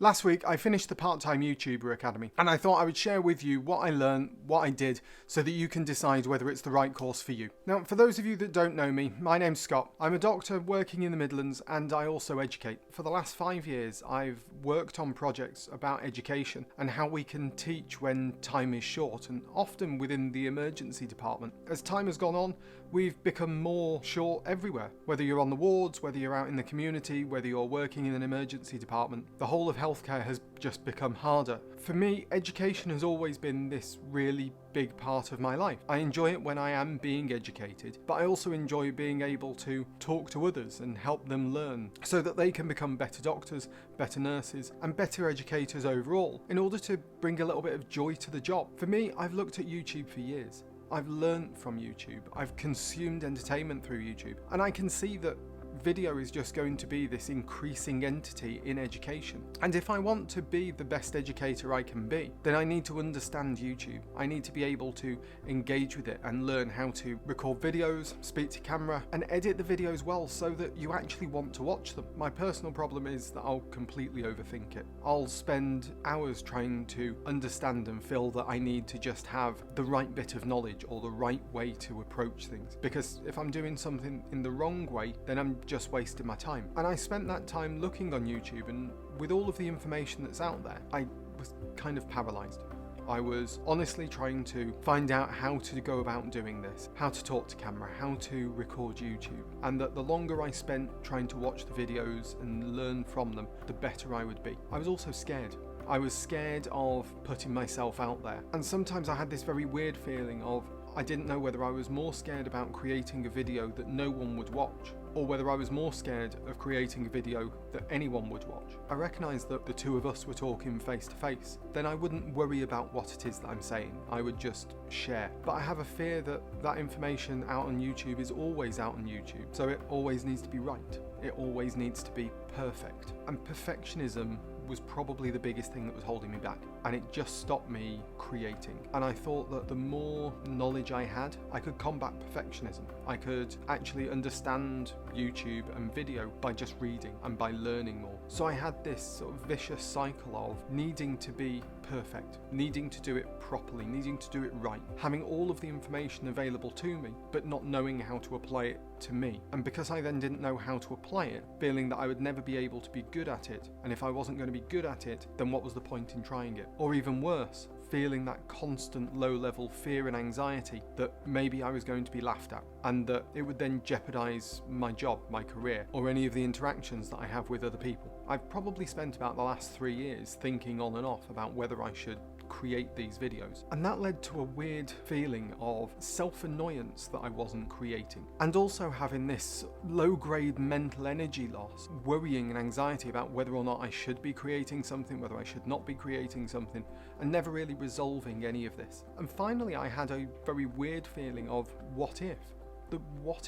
Last week, I finished the Part-Time YouTuber Academy, and I thought I would share with you what I learned, what I did, so that you can decide whether it's the right course for you. Now, for those of you that don't know me, my name's Scott. I'm a doctor working in the Midlands, and I also educate. For the last 5 years, I've worked on projects about education and how we can teach when time is short, and often within the emergency department. As time has gone on, we've become more short everywhere. Whether you're on the wards, whether you're out in the community, whether you're working in an emergency department, the whole of healthcare has just become harder. For me, education has always been this really big part of my life. I enjoy it when I am being educated, but I also enjoy being able to talk to others and help them learn so that they can become better doctors, better nurses, and better educators overall, in order to bring a little bit of joy to the job. For me, I've looked at YouTube for years. I've learned from YouTube. I've consumed entertainment through YouTube, and I can see that video is just going to be this increasing entity in education. And if I want to be the best educator I can be, then I need to understand YouTube. I need to be able to engage with it and learn how to record videos, speak to camera, and edit the videos well so that you actually want to watch them. My personal problem is that I'll completely overthink it. I'll spend hours trying to understand and feel that I need to just have the right bit of knowledge or the right way to approach things. Because if I'm doing something in the wrong way, then I'm just wasting my time. And I spent that time looking on YouTube, and with all of the information that's out there, I was kind of paralyzed. I was honestly trying to find out how to go about doing this, how to talk to camera, how to record YouTube, and that the longer I spent trying to watch the videos and learn from them, the better I would be. I was also scared. I was scared of putting myself out there, and sometimes I had this very weird feeling of I didn't know whether I was more scared about creating a video that no one would watch, or whether I was more scared of creating a video that anyone would watch. I recognised that the two of us were talking face to face. Then I wouldn't worry about what it is that I'm saying. I would just share. But I have a fear that that information out on YouTube is always out on YouTube, so it always needs to be right. It always needs to be perfect. And perfectionism was probably the biggest thing that was holding me back, and it just stopped me creating. And I thought that the more knowledge I had, I could combat perfectionism. I could actually understand YouTube and video by just reading and by learning more. So I had this sort of vicious cycle of needing to be perfect, needing to do it properly, needing to do it right, having all of the information available to me, but not knowing how to apply it to me. And because I then didn't know how to apply it, feeling that I would never be able to be good at it, and if I wasn't going to be good at it, then what was the point in trying it? Or even worse, feeling that constant low-level fear and anxiety that maybe I was going to be laughed at, and that it would then jeopardize my job, my career, or any of the interactions that I have with other people. I've probably spent about the last 3 years thinking on and off about whether I should create these videos, and that led to a weird feeling of self-annoyance that I wasn't creating, and also having this low-grade mental energy loss, worrying and anxiety about whether or not I should be creating something, whether I should not be creating something, and never really resolving any of this. And finally I had a very weird feeling of what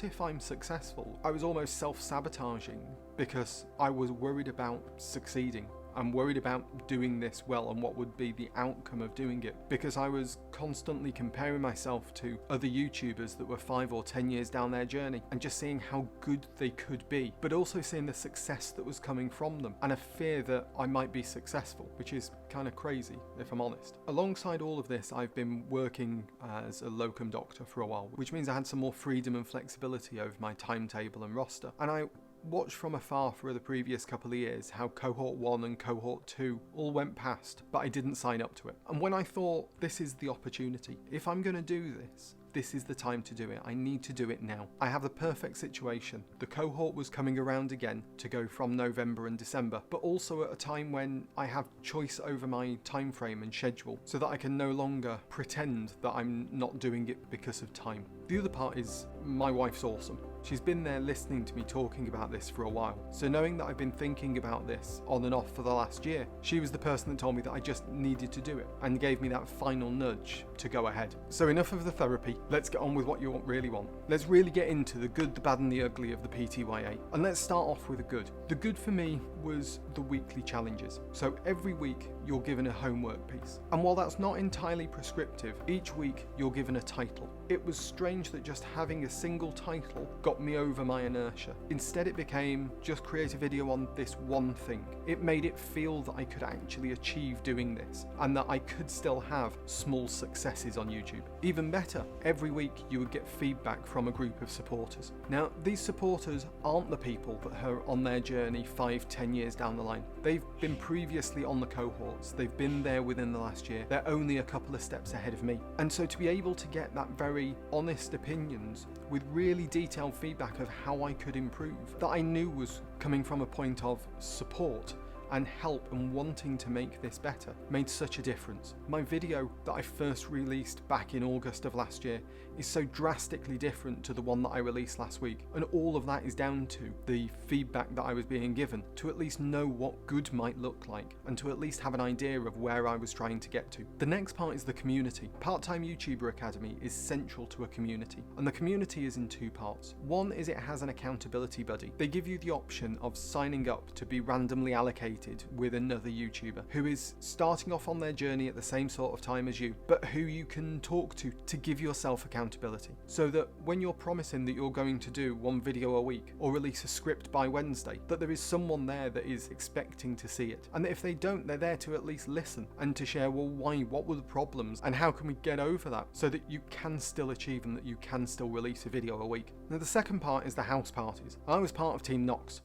if I'm successful? I was almost self-sabotaging because I was worried about succeeding. I'm worried about doing this well and what would be the outcome of doing it, because I was constantly comparing myself to other YouTubers that were 5 or 10 years down their journey and just seeing how good they could be, but also seeing the success that was coming from them and a fear that I might be successful, which is kind of crazy if I'm honest. Alongside all of this, I've been working as a locum doctor for a while, which means I had some more freedom and flexibility over my timetable and roster, and I watched from afar for the previous couple of years how cohort 1 and cohort 2 all went past, but I didn't sign up to it. And when I thought, this is the opportunity, if I'm going to do this, this is the time to do it. I need to do it now. I have the perfect situation. The cohort was coming around again to go from November and December, but also at a time when I have choice over my time frame and schedule, so that I can no longer pretend that I'm not doing it because of time. The other part is my wife's awesome. She's been there listening to me talking about this for a while. So knowing that I've been thinking about this on and off for the last year, she was the person that told me that I just needed to do it and gave me that final nudge to go ahead. So enough of the therapy, let's get on with what you really want. Let's really get into the good, the bad and the ugly of the PTYA. And let's start off with the good. The good for me was the weekly challenges. So every week you're given a homework piece. And while that's not entirely prescriptive, each week you're given a title. It was strange that just having a single title got got me over my inertia. Instead it became just create a video on this one thing. It made it feel that I could actually achieve doing this and that I could still have small successes on YouTube. Even better, every week you would get feedback from a group of supporters. Now, these supporters aren't the people that are on their journey 5-10 years down the line. They've been previously on the cohorts, they've been there within the last year, they're only a couple of steps ahead of me. And so to be able to get that very honest opinions with really detailed feedback of how I could improve, that I knew was coming from a point of support and help and wanting to make this better, made such a difference. My video that I first released back in August of last year is so drastically different to the one that I released last week, and all of that is down to the feedback that I was being given, to at least know what good might look like and to at least have an idea of where I was trying to get to. The next part is the community. Part-Time YouTuber Academy is central to a community, and the community is in two parts. One is it has an accountability buddy. They give you the option of signing up to be randomly allocated with another YouTuber who is starting off on their journey at the same sort of time as you, but who you can talk to give yourself accountability, so that when you're promising that you're going to do one video a week or release a script by Wednesday, that there is someone there that is expecting to see it, and that if they don't, they're there to at least listen and to share, well, why, what were the problems and how can we get over that, so that you can still achieve and that you can still release a video a week. Now the second part is the house parties. I was part of Team Nox.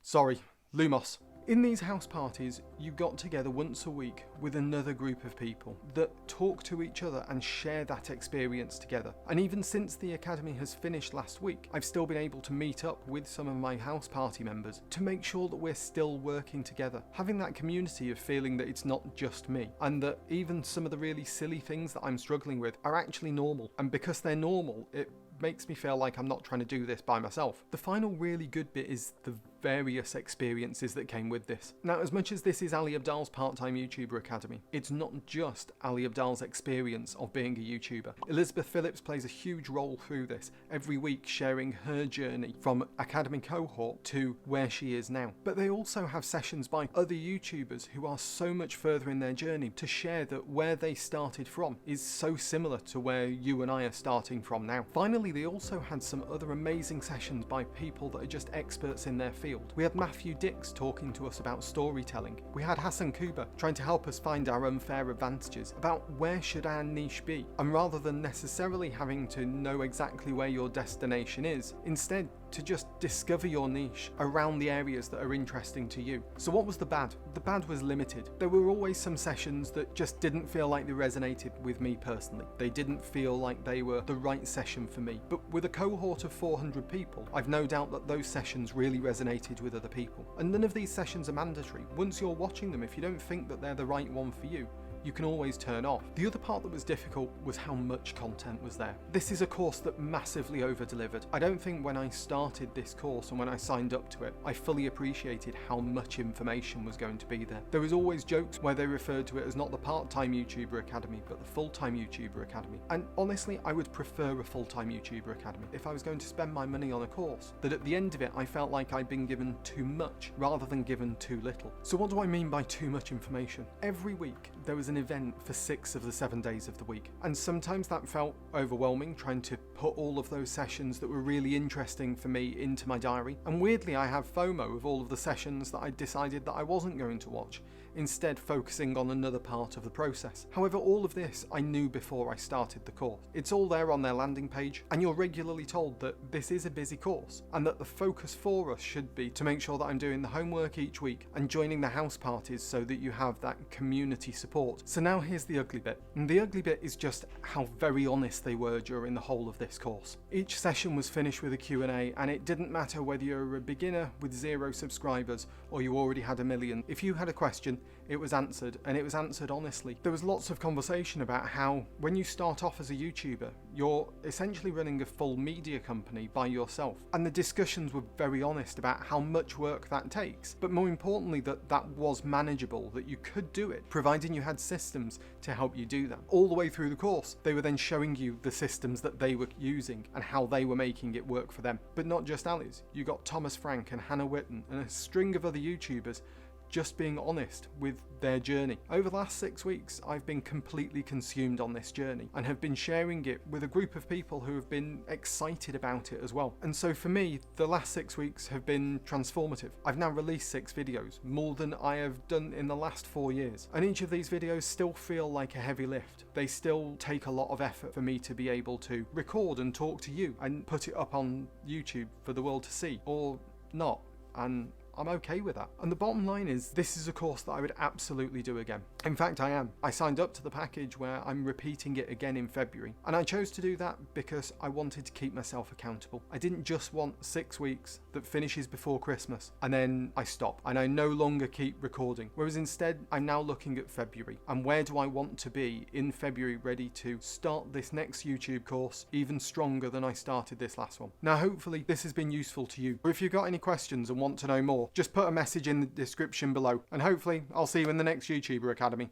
Sorry, Lumos. In these house parties, you got together once a week with another group of people that talk to each other and share that experience together. And even since the academy has finished last week, I've still been able to meet up with some of my house party members to make sure that we're still working together. Having that community of feeling that it's not just me, and that even some of the really silly things that I'm struggling with are actually normal. And because they're normal, it makes me feel like I'm not trying to do this by myself. The final really good bit is the various experiences that came with this. Now, as much as this is Ali Abdaal's Part-Time YouTuber Academy, it's not just Ali Abdaal's experience of being a YouTuber. Elizabeth Phillips plays a huge role through this, every week sharing her journey from academy cohort to where she is now. But they also have sessions by other YouTubers who are so much further in their journey to share that where they started from is so similar to where you and I are starting from now. Finally, they also had some other amazing sessions by people that are just experts in their field. We had Matthew Dix talking to us about storytelling. We had Hassan Kuba trying to help us find our unfair advantages, about where should our niche be, and rather than necessarily having to know exactly where your destination is, instead to just discover your niche around the areas that are interesting to you. So what was the bad? The bad was limited. There were always some sessions that just didn't feel like they resonated with me personally. They didn't feel like they were the right session for me. But with a cohort of 400 people, I've no doubt that those sessions really resonated with other people. And none of these sessions are mandatory. Once you're watching them, if you don't think that they're the right one for you, you can always turn off. The other part that was difficult was how much content was there. This is a course that massively over-delivered. I don't think when I started this course and when I signed up to it, I fully appreciated how much information was going to be there. There was always jokes where they referred to it as not the Part-Time YouTuber Academy, but the Full-Time YouTuber Academy. And honestly, I would prefer a Full-Time YouTuber Academy if I was going to spend my money on a course, that at the end of it, I felt like I'd been given too much rather than given too little. So what do I mean by too much information? Every week, there was an event for 6 of the 7 days of the week, and sometimes that felt overwhelming, trying to put all of those sessions that were really interesting for me into my diary. And weirdly, I have FOMO of all of the sessions that I decided that I wasn't going to watch, instead focusing on another part of the process. However, all of this I knew before I started the course. It's all there on their landing page, and you're regularly told that this is a busy course, and that the focus for us should be to make sure that I'm doing the homework each week and joining the house parties so that you have that community support. So now here's the ugly bit. And the ugly bit is just how very honest they were during the whole of this course. Each session was finished with a Q&A, and it didn't matter whether you're a beginner with 0 subscribers or you already had 1 million. If you had a question, it was answered, and it was answered honestly. There was lots of conversation about how when you start off as a YouTuber, you're essentially running a full media company by yourself. And the discussions were very honest about how much work that takes, but more importantly that that was manageable, that you could do it, providing you had systems to help you do that. All the way through the course, they were then showing you the systems that they were using and how they were making it work for them. But not just Ali's. You got Thomas Frank and Hannah Witten and a string of other YouTubers just being honest with their journey. Over the last 6 weeks, I've been completely consumed on this journey and have been sharing it with a group of people who have been excited about it as well. And so for me, the last 6 weeks have been transformative. I've now released 6 videos, more than I have done in the last 4 years. And each of these videos still feel like a heavy lift. They still take a lot of effort for me to be able to record and talk to you and put it up on YouTube for the world to see, or not. And I'm okay with that. And the bottom line is, this is a course that I would absolutely do again. In fact, I am. I signed up to the package where I'm repeating it again in February. And I chose to do that because I wanted to keep myself accountable. I didn't just want 6 weeks that finishes before Christmas and then I stop and I no longer keep recording. Whereas instead, I'm now looking at February and where do I want to be in February, ready to start this next YouTube course even stronger than I started this last one. Now, hopefully this has been useful to you. Or if you've got any questions and want to know more, just put a message in the description below and hopefully I'll see you in the next YouTuber Academy.